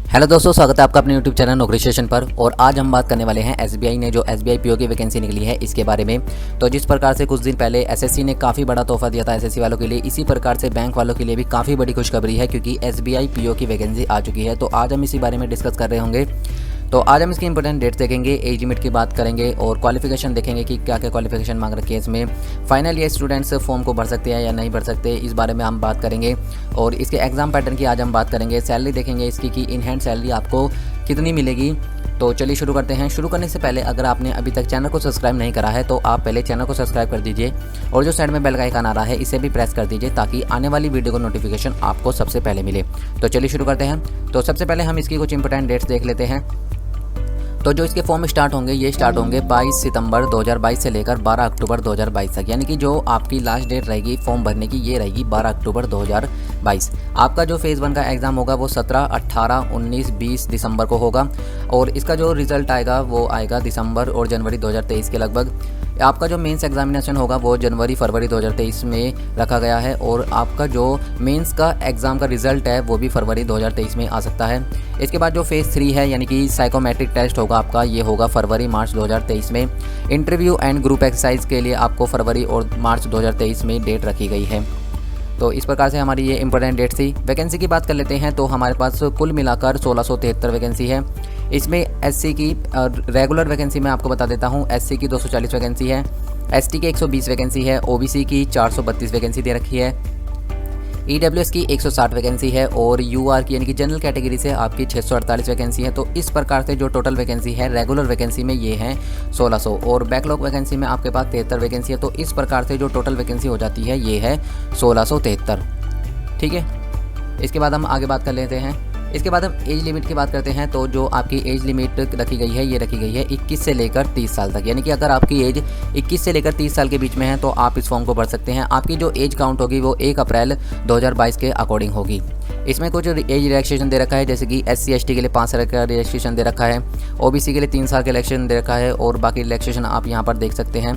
Hello दोस्तों, स्वागत है आपका अपने यूट्यूब चैनल नौकरी स्टेशन पर। और आज हम बात करने वाले हैं एसबीआई ने जो एसबीआई पीओ की वैकेंसी निकली है इसके बारे में। तो जिस प्रकार से कुछ दिन पहले एसएससी ने काफ़ी बड़ा तोहफा दिया था एसएससी वालों के लिए, इसी प्रकार से बैंक वालों के लिए भी काफ़ी बड़ी खुशखबरी है क्योंकि एसबीआई पीओ की वैकेंसी आ चुकी है। तो आज हम इसी बारे में डिस्कस कर रहे होंगे। तो आज हम इसकी इंपॉर्टेंट डेट्स देखेंगे, एज लिमिट की बात करेंगे और क्वालिफिकेशन देखेंगे कि क्या क्या क्वालिफिकेशन मांग रखी है इसमें। फाइनल ईयर स्टूडेंट्स फॉर्म को भर सकते हैं या नहीं भर सकते, इस बारे में हम बात करेंगे। और इसके एग्जाम पैटर्न की आज हम बात करेंगे। सैलरी देखेंगे इसकी कि इन हैंड सैलरी आपको कितनी मिलेगी। तो चलिए शुरू करते हैं। शुरू करने से पहले अगर आपने अभी तक चैनल को सब्सक्राइब नहीं करा है तो आप पहले चैनल को सब्सक्राइब कर दीजिए और जो साइड में बेल का आइकन आ रहा है इसे भी प्रेस कर दीजिए ताकि आने वाली वीडियो का नोटिफिकेशन आपको सबसे पहले मिले। तो चलिए शुरू करते हैं। तो सबसे पहले हम इसकी कुछ इंपॉर्टेंट डेट्स देख लेते हैं। तो जो इसके फॉर्म स्टार्ट होंगे ये स्टार्ट होंगे 22 सितंबर 2022 से लेकर 12 अक्टूबर 2022 तक, यानी कि जो आपकी लास्ट डेट रहेगी फॉर्म भरने की ये रहेगी 12 अक्टूबर 2022। आपका जो फेज़ 1 का एग्ज़ाम होगा वो 17, 18, 19, 20 दिसंबर को होगा और इसका जो रिज़ल्ट आएगा वो आएगा दिसंबर और जनवरी 2023 के लगभग। आपका जो मेंस एग्जामिनेशन होगा वो जनवरी फरवरी 2023 में रखा गया है और आपका जो मेंस का एग्ज़ाम का रिज़ल्ट है वो भी फरवरी 2023 में आ सकता है। इसके बाद जो फेज़ 3 है यानी कि साइकोमेट्रिक टेस्ट होगा आपका, ये होगा फरवरी मार्च 2023 में। इंटरव्यू एंड ग्रुप एक्सरसाइज के लिए आपको फरवरी और मार्च 2023 में डेट रखी गई है। तो इस प्रकार से हमारी ये इंपॉर्टेंट डेट थी। वैकेंसी की बात कर लेते हैं तो हमारे पास कुल मिलाकर 1673 वैकेंसी है। इसमें एससी की रेगुलर वैकेंसी मैं आपको बता देता हूँ, एससी की 240 वैकेंसी है, एसटी की 120 वैकेंसी है, ओबीसी की 432 वैकेंसी दे रखी है, ईडब्ल्यूएस की 160 वैकेंसी है और यूआर की यानी कि जनरल कैटेगरी से आपकी 648 वैकेंसी है। तो इस प्रकार से जो टोटल वैकेंसी है रेगुलर वैकेंसी में ये है 1600 और बैकलॉग वैकेंसी में आपके पास 73 वैकेंसी है। तो इस प्रकार से जो टोटल वैकेंसी हो जाती है ये है 1673। ठीक है, इसके बाद हम आगे बात कर लेते हैं। इसके बाद हम एज लिमिट की बात करते हैं। तो जो आपकी एज लिमिट रखी गई है ये रखी गई है 21 से लेकर 30 साल तक, यानी कि अगर आपकी एज 21 से लेकर 30 साल के बीच में है तो आप इस फॉर्म को भर सकते हैं। आपकी जो एज काउंट होगी वो 1 अप्रैल 2022 के अकॉर्डिंग होगी। इसमें कुछ एज रिलैक्सेशन दे रखा है, जैसे कि SC ST के लिए 5 साल का रिलैक्सेशन दे रखा है, OBC के लिए 3 साल का रिलैक्सेशन दे रखा है और बाकी रिलैक्सेशन आप यहाँ पर देख सकते हैं।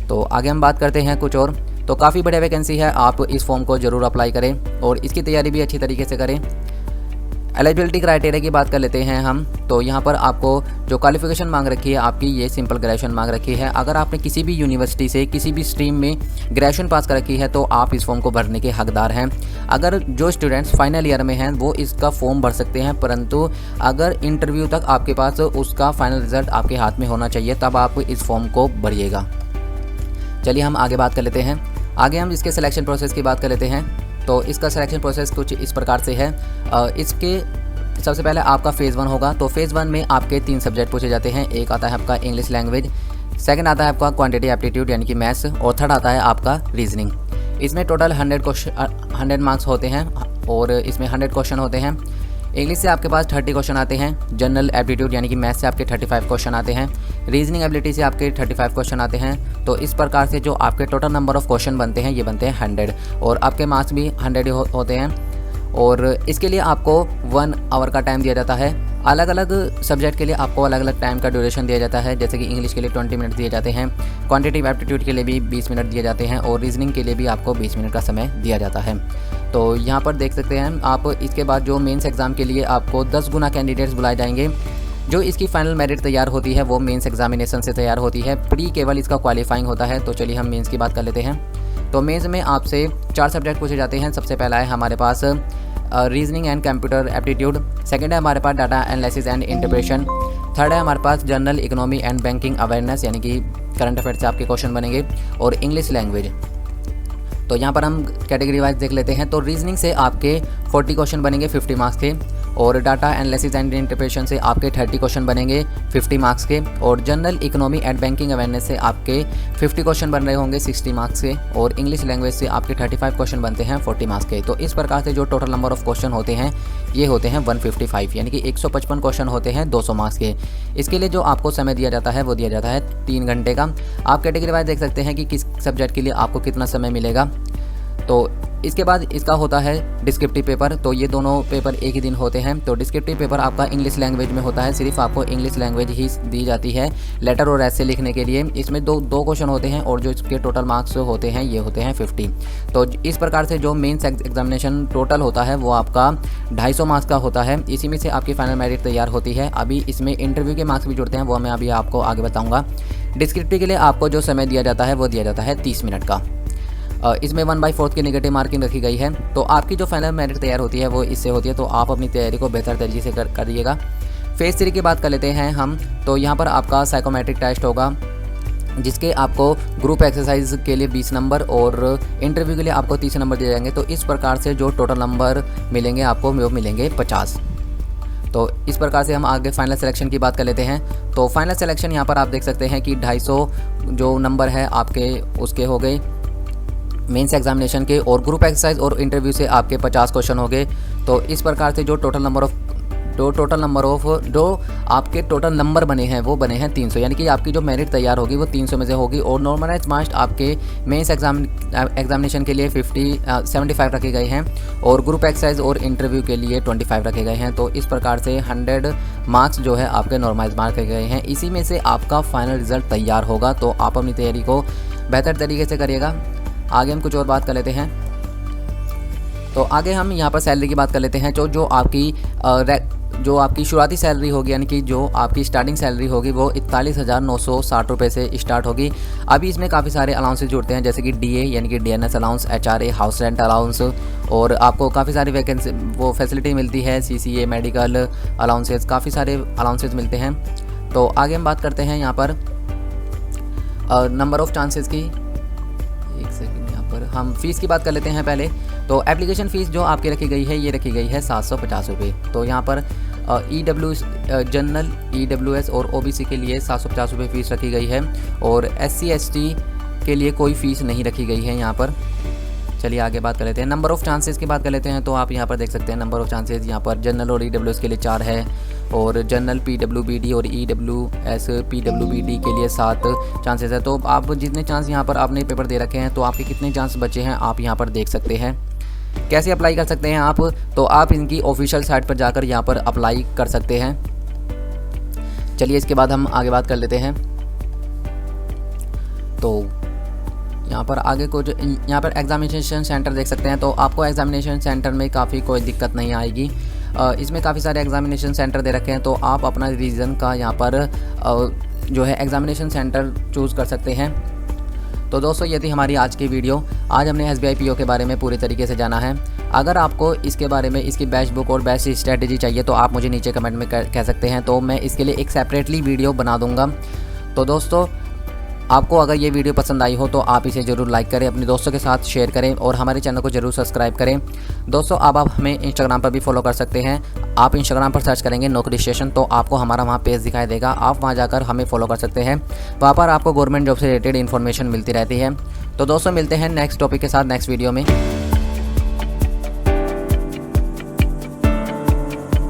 तो आगे हम बात करते हैं कुछ और। तो काफ़ी बढ़िया वैकेंसी है, आप इस फॉर्म को ज़रूर अप्लाई करें और इसकी तैयारी भी अच्छी तरीके से करें। एलिजिबिलिटी क्राइटेरिया की बात कर लेते हैं हम। तो यहाँ पर आपको जो क्वालिफिकेशन मांग रखी है आपकी ये सिंपल ग्रेजुएशन मांग रखी है। अगर आपने किसी भी यूनिवर्सिटी से किसी भी स्ट्रीम में ग्रेजुएशन पास कर रखी है तो आप इस फॉर्म को भरने के हकदार हैं। अगर जो स्टूडेंट्स फाइनल ईयर में हैं वो इसका फॉर्म भर सकते हैं, परंतु अगर इंटरव्यू तक आपके पास उसका फाइनल रिजल्ट आपके हाथ में होना चाहिए तब आप इस फॉर्म को भरिएगा। चलिए हम आगे बात कर लेते हैं। आगे हम इसके सिलेक्शन प्रोसेस की बात कर लेते हैं। तो इसका सिलेक्शन प्रोसेस कुछ इस प्रकार से है। इसके सबसे पहले आपका फेज़ 1 होगा। तो फेज़ 1 में आपके 3 सब्जेक्ट पूछे जाते हैं। एक आता है आपका इंग्लिश लैंग्वेज, सेकंड आता है आपका क्वांटिटी एप्टीट्यूड यानी कि मैथ्स और थर्ड आता है आपका रीजनिंग। इसमें टोटल 100 मार्क्स होते हैं और इसमें 100 क्वेश्चन होते हैं। इंग्लिश से आपके पास 30 क्वेश्चन आते हैं, जनरल एप्टीट्यूड यानी कि मैथ्स से आपके 35 क्वेश्चन आते हैं, रीजनिंग एबिलिटी से आपके 35 क्वेश्चन आते हैं। तो इस प्रकार से जो आपके टोटल नंबर ऑफ क्वेश्चन बनते हैं ये बनते हैं 100 और आपके मार्क्स भी 100 ही होते हैं। और इसके लिए आपको 1 आवर का टाइम दिया जाता है। अलग अलग सब्जेक्ट के लिए आपको अलग अलग टाइम का ड्यूरेशन दिया जाता है, जैसे कि इंग्लिश के लिए 20 मिनट दिए जाते हैं, क्वांटिटी एप्टीट्यूड के लिए भी 20 मिनट दिए जाते हैं और रीजनिंग के लिए भी आपको 20 मिनट का समय दिया जाता है। तो यहाँ पर देख सकते हैं आप। इसके बाद जो मेंस एग्ज़ाम के लिए आपको 10 गुना कैंडिडेट्स बुलाए जाएंगे। जो इसकी फाइनल मेरिट तैयार होती है वो मेंस एग्जामिनेशन से तैयार होती है, प्री केवल इसका क्वालिफाइंग होता है। तो चलिए हम मेंस की बात कर लेते हैं। तो मेंस में आपसे 4 सब्जेक्ट पूछे जाते हैं। सबसे पहला है हमारे पास reasoning and computer aptitude, second है हमारे पास data analysis and interpretation, third है हमारे पास general economy and banking awareness यानी कि करंट अफेयर से आपके क्वेश्चन बनेंगे और इंग्लिश लैंग्वेज। तो यहाँ पर हम कैटेगरी वाइज देख लेते हैं। तो रीजनिंग से आपके 40 क्वेश्चन बनेंगे 50 मार्क्स के और डाटा एनालिसिस एंड इंटरप्रेशन से आपके 30 क्वेश्चन बनेंगे 50 मार्क्स के और general economy and banking awareness से आपके 50 क्वेश्चन बन रहे होंगे 60 मार्क्स के और इंग्लिश लैंग्वेज से आपके 35 क्वेश्चन बनते हैं 40 मार्क्स के। तो इस प्रकार से जो टोटल नंबर ऑफ क्वेश्चन होते हैं ये होते हैं 155 यानी कि 155 क्वेश्चन होते हैं 200 मार्क्स के। इसके लिए जो आपको समय दिया जाता है वो दिया जाता है 3 घंटे का। आप कैटेगरी वाइज देख सकते हैं कि किस सब्जेक्ट के लिए आपको कितना समय मिलेगा। तो इसके बाद इसका होता है डिस्क्रिप्टिव पेपर। तो ये दोनों पेपर एक ही दिन होते हैं। तो डिस्क्रिप्टिव पेपर आपका इंग्लिश लैंग्वेज में होता है, सिर्फ आपको इंग्लिश लैंग्वेज ही दी जाती है लेटर और ऐसे लिखने के लिए। इसमें दो क्वेश्चन होते हैं और जो इसके टोटल मार्क्स होते हैं ये होते हैं 50। तो इस प्रकार से जो मेंस एग्जामिनेशन टोटल होता है वो आपका 250 मार्क्स का होता है। इसी में से आपकी फाइनल मेरिट तैयार होती है। अभी इसमें इंटरव्यू के मार्क्स भी जुड़ते हैं, वो मैं अभी आपको आगे बताऊँगा। डिस्क्रिप्टिव के लिए आपको जो समय दिया जाता है वो दिया जाता है 30 मिनट का। इसमें 1/4 की नेगेटिव मार्किंग रखी गई है। तो आपकी जो फाइनल मेरिट तैयार होती है वो इससे होती है। तो आप अपनी तैयारी को बेहतर तरीके से करिएगा। फेज़ 3 की बात कर लेते हैं हम। तो यहाँ पर आपका साइकोमेट्रिक टेस्ट होगा, जिसके आपको ग्रुप एक्सरसाइज के लिए 20 नंबर और इंटरव्यू के लिए आपको 30 नंबर दिए जाएंगे। तो इस प्रकार से जो टोटल नंबर मिलेंगे आपको वो मिलेंगे 50। तो इस प्रकार से हम आगे फाइनल सिलेक्शन की बात कर लेते हैं। तो फाइनल सिलेक्शन यहाँ पर आप देख सकते हैं कि 250 जो नंबर है आपके उसके हो गए मेंस एग्जामिनेशन के, और ग्रुप एक्सरसाइज और इंटरव्यू से आपके 50 क्वेश्चन हो गए। तो इस प्रकार से जो टोटल नंबर आपके टोटल नंबर बने हैं वो बने हैं 300, यानी कि आपकी जो मेरिट तैयार होगी वो 300 में से होगी। और नॉर्मलाइज मार्क्स आपके मेंस एग्जामिनेशन के लिए 75 रखे गए हैं और ग्रुप एक्सरसाइज और इंटरव्यू के लिए 25 रखे गए हैं। तो इस प्रकार से 100 मार्क्स जो है आपके नॉर्मलाइज मार्क्स रखे गए हैं। इसी में से आपका फाइनल रिजल्ट तैयार होगा। तो आप अपनी तैयारी को बेहतर तरीके से करिएगा। आगे हम कुछ और बात कर लेते हैं। तो आगे हम यहाँ पर सैलरी की बात कर लेते हैं। जो आपकी शुरुआती सैलरी होगी, यानी कि जो आपकी स्टार्टिंग सैलरी होगी वो 41,960 रुपये से स्टार्ट होगी। अभी इसमें काफ़ी सारे अलाउंसेस जुड़ते हैं, जैसे कि DA यानी कि DNS allowance, HRA house rent allowance, और आपको काफ़ी सारी वैकेंसी वो फैसिलिटी मिलती है, CCA मेडिकल अलाउंसेस, काफ़ी सारे अलाउंसेस मिलते हैं। तो आगे हम बात करते हैं यहाँ पर नंबर ऑफ़ चांसेस की। एक सेकंड, यहाँ पर हम फ़ीस की बात कर लेते हैं पहले। तो एप्लीकेशन फ़ीस जो आपकी रखी गई है ये रखी गई है 750 रुपये। तो यहाँ पर जनरल, EWS और OBC के लिए 750 रुपये फ़ीस रखी गई है, और SC ST के लिए कोई फ़ीस नहीं रखी गई है यहाँ पर। चलिए आगे बात कर लेते हैं। नंबर ऑफ़ चांसेस की बात कर लेते हैं। तो आप यहाँ पर देख सकते हैं नंबर ऑफ़ चांसेस यहाँ पर जनरल और EWS के लिए 4 है, और जनरल PWBD और EWS PWBD के लिए 7 चांसेस है। तो आप जितने चांस यहाँ पर आपने पेपर दे रखे हैं तो आपके कितने चांस बचे हैं आप यहाँ पर देख सकते हैं। कैसे अप्लाई कर सकते हैं आप? तो आप इनकी ऑफिशियल साइट पर जाकर यहाँ पर अप्लाई कर सकते हैं। चलिए इसके बाद हम आगे बात कर लेते हैं। तो यहाँ पर आगे कुछ यहाँ पर एग्जामिनेशन सेंटर देख सकते हैं। तो आपको एग्जामिनेशन सेंटर में काफ़ी कोई दिक्कत नहीं आएगी। इसमें काफ़ी सारे एग्जामिनेशन सेंटर दे रखे हैं। तो आप अपना रीजन का यहाँ पर जो है एग्जामिनेशन सेंटर चूज़ कर सकते हैं। तो दोस्तों ये थी हमारी आज की वीडियो। आज हमने SBI PO के बारे में पूरी तरीके से जाना है। अगर आपको इसके बारे में इसकी बैच बुक और बैच स्ट्रेटेजी चाहिए तो आप मुझे नीचे कमेंट में कह सकते हैं, तो मैं इसके लिए एक सेपरेटली वीडियो बना दूंगा। तो दोस्तों आपको अगर ये वीडियो पसंद आई हो तो आप इसे ज़रूर लाइक करें, अपने दोस्तों के साथ शेयर करें और हमारे चैनल को ज़रूर सब्सक्राइब करें। दोस्तों अब आप हमें इंस्टाग्राम पर भी फॉलो कर सकते हैं। आप इंस्टाग्राम पर सर्च करेंगे नौकरी स्टेशन, तो आपको हमारा वहाँ पेज दिखाई देगा। आप वहाँ जाकर हमें फॉलो कर सकते हैं। वहाँ पर आपको गवर्नमेंट जॉब से रिलेटेड इन्फॉर्मेशन मिलती रहती है। तो दोस्तों मिलते हैं नेक्स्ट टॉपिक के साथ नेक्स्ट वीडियो में।